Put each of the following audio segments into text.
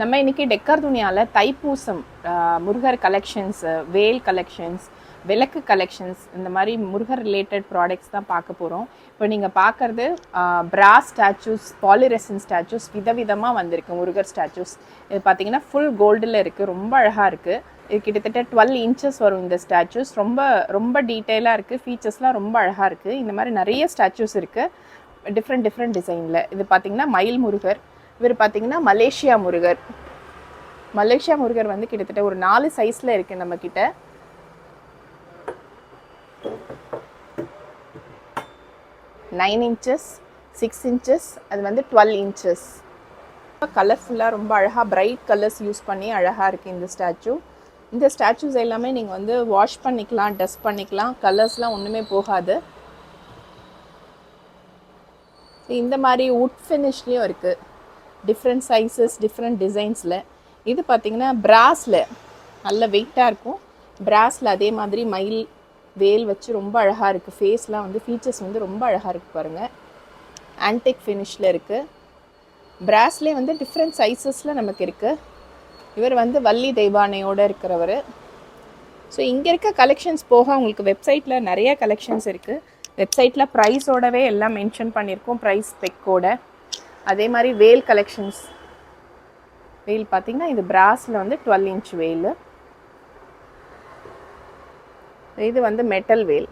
நம்ம இன்னைக்கு டெக்கர் துணியால் தைப்பூசம் முருகர் கலெக்ஷன்ஸ், வேல் கலெக்ஷன்ஸ், விளக்கு கலெக்ஷன்ஸ், இந்த மாதிரி முருகர் ரிலேட்டட் ப்ராடக்ட்ஸ் தான் பார்க்க போகிறோம். இப்போ நீங்கள் பார்க்குறது பிராஸ் ஸ்டாச்சூஸ், பாலிரெசன் ஸ்டாச்சூஸ் விதவிதமாக வந்திருக்கு. முருகர் ஸ்டாச்சூஸ் இது பார்த்தீங்கன்னா ஃபுல் கோல்டில் இருக்குது, ரொம்ப அழகாக இருக்குது. இது கிட்டத்தட்ட 12 இன்ச்சஸ் வரும் இந்த ஸ்டாச்சூஸ். ரொம்ப ரொம்ப டீட்டெயிலாக இருக்குது, ஃபீச்சர்ஸ்லாம் ரொம்ப அழகாக இருக்குது. இந்த மாதிரி நிறைய ஸ்டாச்சூஸ் இருக்குது டிஃப்ரெண்ட் டிசைனில். இது பார்த்தீங்கன்னா மயில் முருகர், இவர் பார்த்தீங்கன்னா மலேசியா முருகர். மலேசியா முருகர் வந்து கிட்டத்தட்ட ஒரு 4 சைஸில் இருக்குது நம்மக்கிட்ட. நைன் இன்ச்சஸ், 6 இன்ச்சஸ், அது வந்து 12 இன்ச்சஸ். கலர்ஃபுல்லாக ரொம்ப அழகாக பிரைட் கலர்ஸ் யூஸ் பண்ணி அழகாக இருக்குது இந்த ஸ்டாச்சு. இந்த ஸ்டாச்சூஸ் எல்லாமே நீங்கள் வந்து வாஷ் பண்ணிக்கலாம், டஸ்ட் பண்ணிக்கலாம், கலர்ஸ்லாம் ஒன்றுமே போகாது. இந்த மாதிரி வுட் ஃபினிஷ்லேயும் இருக்குது, டிஃப்ரெண்ட் சைஸஸ், டிஃப்ரெண்ட் டிசைன்ஸில். இது பார்த்திங்கன்னா பிராஸில் நல்ல வெயிட்டாக இருக்கும். பிராஸில் அதே மாதிரி மயில் வேல் வச்சு ரொம்ப அழகாக இருக்குது. ஃபேஸ்லாம் வந்து ஃபீச்சர்ஸ் வந்து ரொம்ப அழகாக இருக்குது பாருங்கள். ஆன்டிக் ஃபினிஷில் இருக்குது. பிராஸ்லேயே வந்து டிஃப்ரெண்ட் சைஸஸில் நமக்கு இருக்குது. இவர் வந்து வள்ளி தெய்வானையோடு இருக்கிறவர். ஸோ இங்கே இருக்க கலெக்ஷன்ஸ் போக உங்களுக்கு வெப்சைட்டில் நிறைய கலெக்ஷன்ஸ் இருக்குது. வெப்சைட்டில் ப்ரைஸோடவே எல்லாம் மென்ஷன் பண்ணியிருக்கோம், ப்ரைஸ் ஸ்பெக்கோட. அதே மாதிரி வேல் கலெக்ஷன்ஸ். வேல் பார்த்திங்கன்னா இது பிராஸில் வந்து 12 இன்ச் வேல். இது வந்து மெட்டல் வேல்.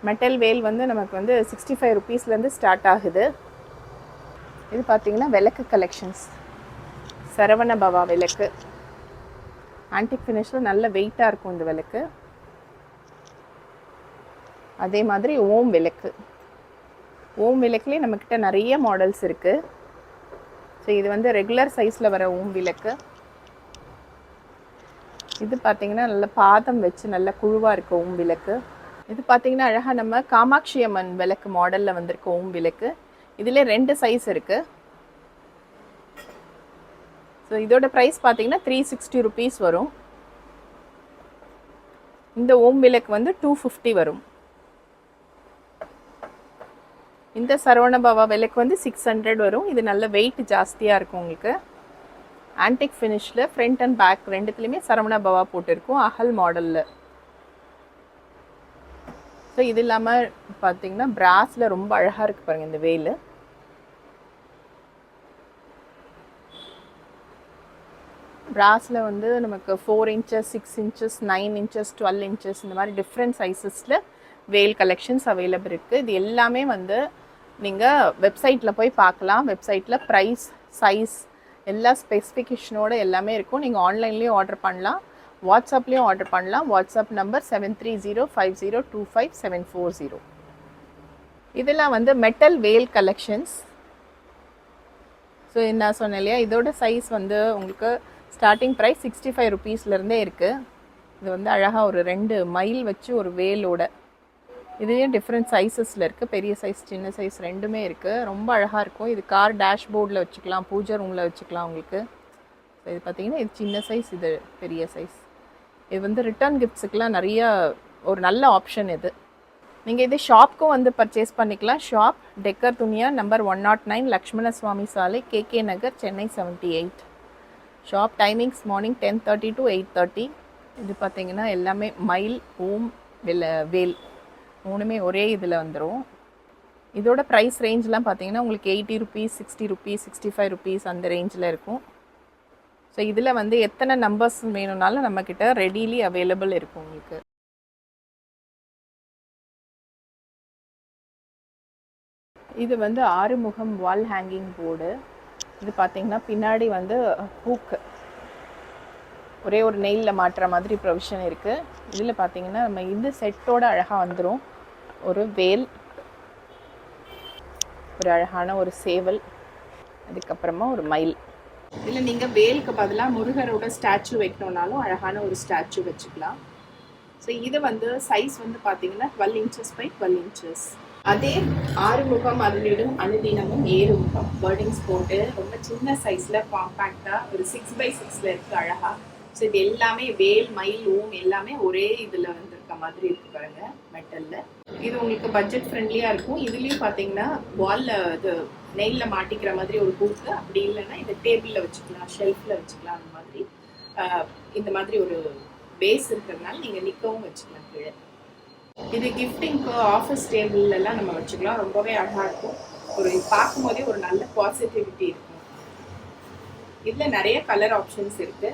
மெட்டல் வேல் வந்து நமக்கு வந்து 65 ருபீஸ்லேருந்து ஸ்டார்ட் ஆகுது. இது பார்த்திங்கன்னா விளக்கு கலெக்ஷன்ஸ். சரவண பவா விளக்கு, ஆன்டிக் ஃபினிஷில் நல்ல வெயிட்டாக இருக்கும் இந்த விளக்கு. அதே மாதிரி ஓம் விளக்கு. ஓம் விளக்குலேயே நம்மக்கிட்ட நிறைய மாடல்ஸ் இருக்குது. ஸோ இது வந்து ரெகுலர் சைஸில் வர ஓம் விளக்கு. இது பார்த்திங்கன்னா நல்ல பாதம் வச்சு நல்ல குழுவாக இருக்குது ஓம் விளக்கு. இது பார்த்திங்கன்னா அழகாக நம்ம காமாட்சி அம்மன் விளக்கு மாடலில் வந்திருக்கு ஓம் விளக்கு. இதில் 2 சைஸ் இருக்குது. ஸோ இதோட ப்ரைஸ் பார்த்திங்கன்னா 360 ருபீஸ் வரும். இந்த ஓம் விளக்கு வந்து 250 வரும். இந்த சரவணபவா விளக்கு வந்து 600 வரும். இது நல்ல வெயிட் ஜாஸ்தியாக இருக்கும் உங்களுக்கு. ஆன்டிக் ஃபினிஷில் ஃப்ரண்ட் அண்ட் பேக் ரெண்டுத்துலேயுமே சரவணபவா போட்டிருக்கும், அகல் மாடலில். ஸோ இது இல்லாமல் பார்த்தீங்கன்னா பிராஸில் ரொம்ப அழகாக இருக்குது பாருங்கள் இந்த வேல். பிராஸில் வந்து நமக்கு 4 இன்ச்சஸ், 6 இன்ச்சஸ், 9 இன்ச்சஸ், 12 இன்ச்சஸ், இந்த மாதிரி டிஃப்ரெண்ட் சைஸஸில் வேல் கலெக்ஷன்ஸ் அவைலபிள் இருக்குது. இது எல்லாமே வந்து நீங்கள் வெப்சைட்டில் போய் பார்க்கலாம். வெப்சைட்டில் ப்ரைஸ், சைஸ் எல்லா ஸ்பெசிஃபிகேஷனோடு எல்லாமே இருக்கும். நீங்கள் ஆன்லைன்லேயும் ஆர்டர் பண்ணலாம், வாட்ஸ்அப்லேயும் ஆர்டர் பண்ணலாம். WhatsApp number 7305025740. இதெல்லாம் வந்து மெட்டல் வேல் கலெக்ஷன்ஸ். ஸோ என்ன சொன்னேன் இல்லையா, இதோட சைஸ் வந்து உங்களுக்கு ஸ்டார்டிங் ப்ரைஸ் 65 ருபீஸ்லேருந்தே இருக்குது. இது வந்து அழகாக ஒரு 2 மயில் வச்சு ஒரு வேலோட. இதுலேயும் டிஃப்ரெண்ட் சைஸஸில் இருக்குது, பெரிய சைஸ், சின்ன சைஸ் ரெண்டுமே இருக்குது. ரொம்ப அழகாக இருக்கும். இது கார் டேஷ்போர்டில் வச்சுக்கலாம், பூஜை ரூமில் வச்சுக்கலாம் உங்களுக்கு. ஸோ இது பார்த்திங்கன்னா இது சின்ன சைஸ், இது பெரிய சைஸ். இது வந்து ரிட்டர்ன் கிஃப்ட்ஸுக்கெலாம் நிறைய ஒரு நல்ல ஆப்ஷன் இது. நீங்கள் இது ஷாப்க்கும் வந்து பர்ச்சேஸ் பண்ணிக்கலாம். ஷாப் டெக்கர் துணியா, நம்பர் 109, லக்ஷ்மண சுவாமி சாலை, KK Nagar, Chennai 78. Shop timings morning 10:30 to 8:30. இது பார்த்திங்கன்னா எல்லாமே மயில், ஓம், வேல் மூணுமே ஒரே இதில் வந்துடும். இதோட ப்ரைஸ் ரேஞ்செலாம் பார்த்திங்கன்னா உங்களுக்கு 80 ருபீஸ், 60 ருபீஸ், 65 ருபீஸ் அந்த ரேஞ்சில் இருக்கும். ஸோ இதில் வந்து எத்தனை நம்பர்ஸ் வேணும்னாலும் நம்மக்கிட்ட ரெடிலி அவைலபிள் இருக்கும் உங்களுக்கு. இது வந்து ஆறுமுகம் வால் ஹேங்கிங் போர்டு. இது பார்த்திங்கன்னா பின்னாடி வந்து ஹூக்கு, ஒரே ஒரு நெயிலில் மாட்டுற மாதிரி ப்ரொவிஷன் இருக்குது. இதில் பார்த்திங்கன்னா நம்ம இந்த செட்டோட அழகாக வந்துடும். ஒரு வேல், ஒரு அழகான ஒரு சேவல், அதுக்கப்புறமா ஒரு மயில். இதில் நீங்கள் வேலுக்கு பதிலாக முருகரோட ஸ்டாச்சு வைக்கணுன்னாலும் அழகான ஒரு ஸ்டாச்சு வச்சுக்கலாம். ஸோ இது வந்து சைஸ் வந்து பார்த்திங்கன்னா 12 இன்ச்சஸ் பை 12 இன்ச்சஸ். அதே ஆறுமுகம் அருளிடும் அனுதினமும் ஏறுமுகம் வேர்டிங்ஸ் போட்டு ரொம்ப சின்ன சைஸில் காம்பேக்டாக ஒரு 6x6 இருக்குது அழகாக. ஸோ இது எல்லாமே வேல், மயில், ஓம் எல்லாமே ஒரே இதில் வந்திருக்க மாதிரி இருக்கு பாருங்க மெட்டல்ல. இது உங்களுக்கு பட்ஜெட் ஃப்ரெண்ட்லியா இருக்கும். இதுலயும் பாத்தீங்கன்னா வால்ல இது நெயில்ல மாட்டிக்கிற மாதிரி ஒரு ஹூக், அப்படி இல்லைன்னா இந்த டேபிள்ல வச்சுக்கலாம், ஷெல்ஃப்ல வச்சுக்கலாம். அந்த மாதிரி இந்த மாதிரி ஒரு பேஸ் இருக்கிறதுனால நீங்க நிக்கவும் வச்சுக்கலாம் கீழே. இது கிஃப்டிங்க்கு ஆஃபீஸ் டேபிள் எல்லாம் நம்ம வச்சுக்கலாம். ரொம்பவே அழகா இருக்கும். ஒரு பார்க்கும் போதே ஒரு நல்ல பாசிட்டிவிட்டி இருக்கும். இதுல நிறைய கலர் ஆப்ஷன்ஸ் இருக்கு.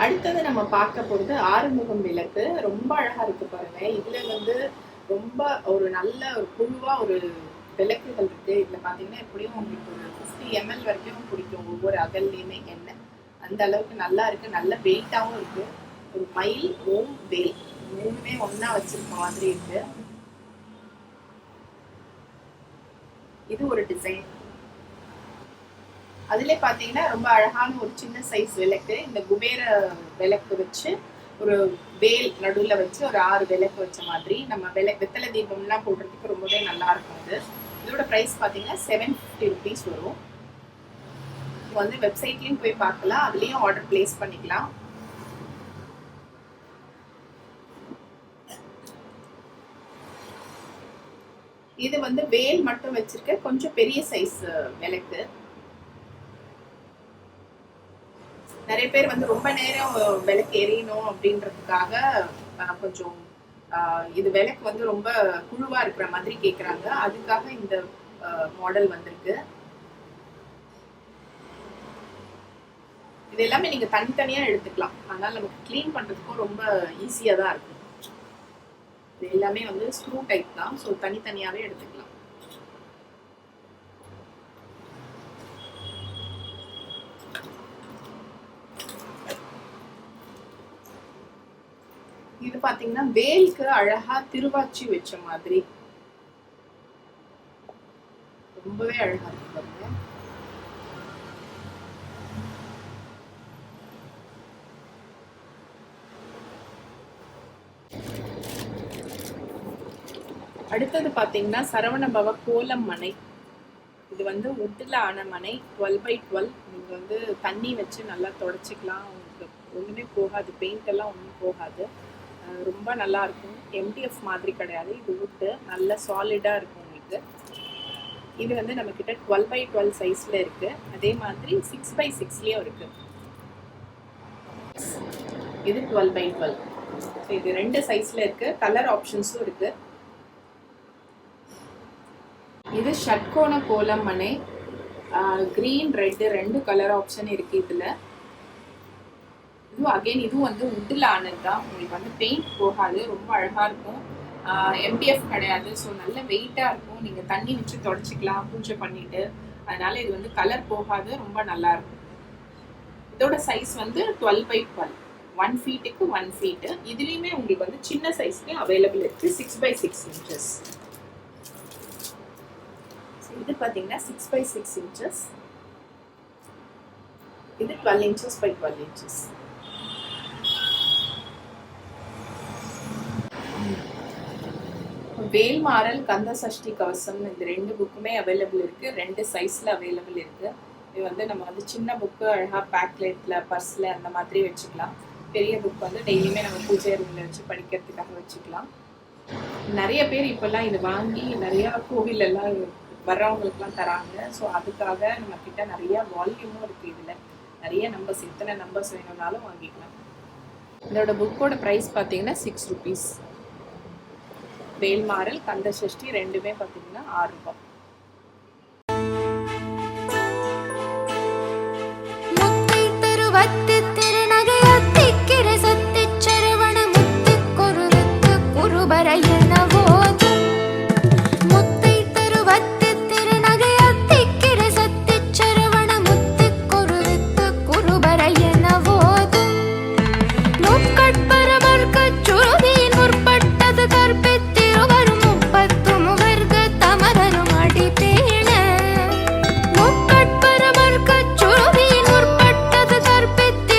அடுத்தது நம்ம பார்க்க போறது ஆறுமுகம் விளக்கு. ரொம்ப அழகா இருக்கு பாருங்க. இதுல வந்து ரொம்ப ஒரு நல்ல ஒரு குழுவா ஒரு விளக்குகள் இருக்கு. இதுல பாத்தீங்கன்னா எப்படியும் உங்களுக்கு ஒரு 50 ml வரைக்கும் பிடிக்கும் ஒவ்வொரு அகல்லையுமே எண்ணெய். அந்த அளவுக்கு நல்லா இருக்கு. நல்ல வெயிட்டாவும் இருக்கு. ஒரு மயில், ஓம், வேல் மூணுமே ஒன்னா வச்சிருக்க மாதிரி இருக்கு. இது ஒரு டிசைன். அதுல பாத்தீங்கன்னா ரொம்ப அழகான ஒரு சின்ன சைஸ் விளக்கு. இந்த குபேர விளக்கு வச்சு ஒரு வேல் நடுவுல வச்சு ஒரு 6 விளக்கு வச்ச மாதிரி நம்ம வெத்தலை தீபம்லாம் போடுறதுக்கு ரொம்பவே நல்லா இருக்கும். இது இதோட பிரைஸ் பாத்தீங்கன்னா 750 rupees வரும். வந்து வெப்சைட்லயும் போய் பார்க்கலாம், அதுலயும் ஆர்டர் பிளேஸ் பண்ணிக்கலாம். இது வந்து வேல் மட்டும் வச்சிருக்க கொஞ்சம் பெரிய சைஸ் விளக்கு. நிறைய பேர் வந்து ரொம்ப நேரம் விளக்கு எரியணும் அப்படின்றதுக்காக கொஞ்சம் இது விளக்கு வந்து ரொம்ப குழுவா இருக்கிற மாதிரி கேக்குறாங்க. அதுக்காக இந்த மாடல் வந்திருக்கு. இது எல்லாமே நீங்க தனித்தனியா எடுத்துக்கலாம். அதனால நமக்கு கிளீன் பண்றதுக்கும் ரொம்ப ஈஸியா தான் இருக்கும். இது எல்லாமே வந்து ஸ்க்ரூ டைப் தான். ஸோ தனித்தனியாவே எடுத்துக்கலாம். இது பாத்தீங்கன்னா வேலுக்கு அழகா திருவாச்சி வச்ச மாதிரி ரொம்பவே அழகா இருக்கு பாருங்க. அடுத்தது பாத்தீங்கன்னா சரவணபவ கோலம் மனை. இது வந்து உட்டுல ஆன மனை. 12x12. நீங்க வந்து தண்ணி வச்சு நல்லா தொடச்சிக்கலாம். உங்களுக்கு ஒண்ணுமே போகாது, பெயிண்ட் எல்லாம் ஒன்றும் போகாது. ரொம்ப நல்லா இருக்கும். MDF மாதிரி கிடையாது. இது உட்டு நல்ல சாலிடா இருக்கும் உங்களுக்கு. இது வந்து நம்ம கிட்ட 12x12 சைஸ்ல இருக்கு. அதே மாதிரி 6x6லயும் இருக்கு. இது 12x12. இது 2 சைஸ்ல இருக்கு. கலர் ஆப்ஷன்ஸும் இருக்கு. இது ஷட்கோண கோலம் மனை. கிரீன், ரெட் 2 கலர் ஆப்ஷன் இருக்கு இதுல. இதுவும் அகைன் இதுவும் வந்து உட்டில் ஆனது தான். உங்களுக்கு வந்து பெயிண்ட் போகாது. ரொம்ப அழகா இருக்கும். MDF கிடையாது. ஸோ நல்ல வெயிட்டா இருக்கும். நீங்க தண்ணி வச்சு தொடச்சிக்கலாம் பூஜை பண்ணிட்டு. அதனால இது வந்து கலர் போகாது. ரொம்ப நல்லா இருக்கும். இதோட சைஸ் வந்து 12x12. 1 feet-க்கு 1 feet. இதுலயுமே உங்களுக்கு வந்து சின்ன சைஸ்க்கு அவைலபிள் இருக்கு. 6x6 inches. இது பாத்தீங்கன்னா 6x6 inches. இது 12 inches by 12 inches. Vel Maral, Kanda Sashti கவசம் இந்த 2 புக்குமே அவைலபிள் இருக்கு. 2 சைஸ்ல அவைலபிள் இருக்கு. இது வந்து நம்ம வந்து சின்ன புக்கு அழகா பேக்லெட்ல, பர்ஸ்ல அந்த மாதிரி வச்சுக்கலாம். பெரிய புக் வந்து டெய்லியுமே நம்ம பூஜை ரூம்ல வச்சு படிக்கிறதுக்காக வச்சுக்கலாம். நிறைய பேர் இப்பெல்லாம் இது வாங்கி நிறைய கோவில் எல்லாம் வர்றவங்களுக்குலாம் தராங்க. ஸோ அதுக்காக நம்ம கிட்ட நிறைய வால்யூமும் இருக்கு. இதுல நிறைய நம்பர்ஸ், எத்தனை நம்பர்ஸ் வேணும்னாலும் வாங்கிக்கலாம். இதோட புக்கோட ப்ரைஸ் பார்த்தீங்கன்னா 6 rupees. வேல்மாறல், கந்த சஷ்டி 2மே பார்த்தீங்கன்னா 6 ரூபாய். முக்கட்பரமர்க்கச் சுருதியின் முற்பட்டது கற்பித்து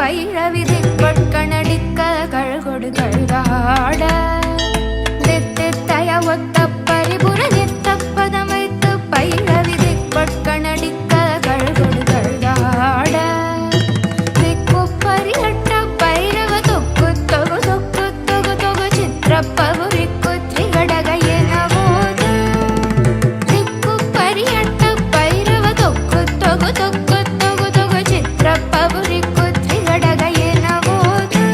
பைரவி திக்பட்கணடிக்க கழ்கொடு கழ்காட தித்தித்தய ஒத்த பரிபுர நித்தப்பதம் வைத்து பைரவி திக்பட்கணடிக்க கழ்கொடு கழ்காட திக்கு பரிகட்ட பைரவ தொக்கு தொகு தொக்கு தொகு தொகு சித்திரப்பகுரிக்கு த்ரிகடக எனவோது திக்கு பரியட்ட பைரவ தொக்கு தொகு தொக்கு தொகு தொகு சித்திரப்பகுரிக்கு த்ரிகடக எனவோது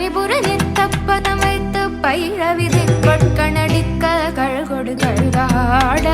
பரிபுர நித்தப்பதம் வைத்து பைரவி திக்பட்கணடிக்க கழ்கொடு கழ்காட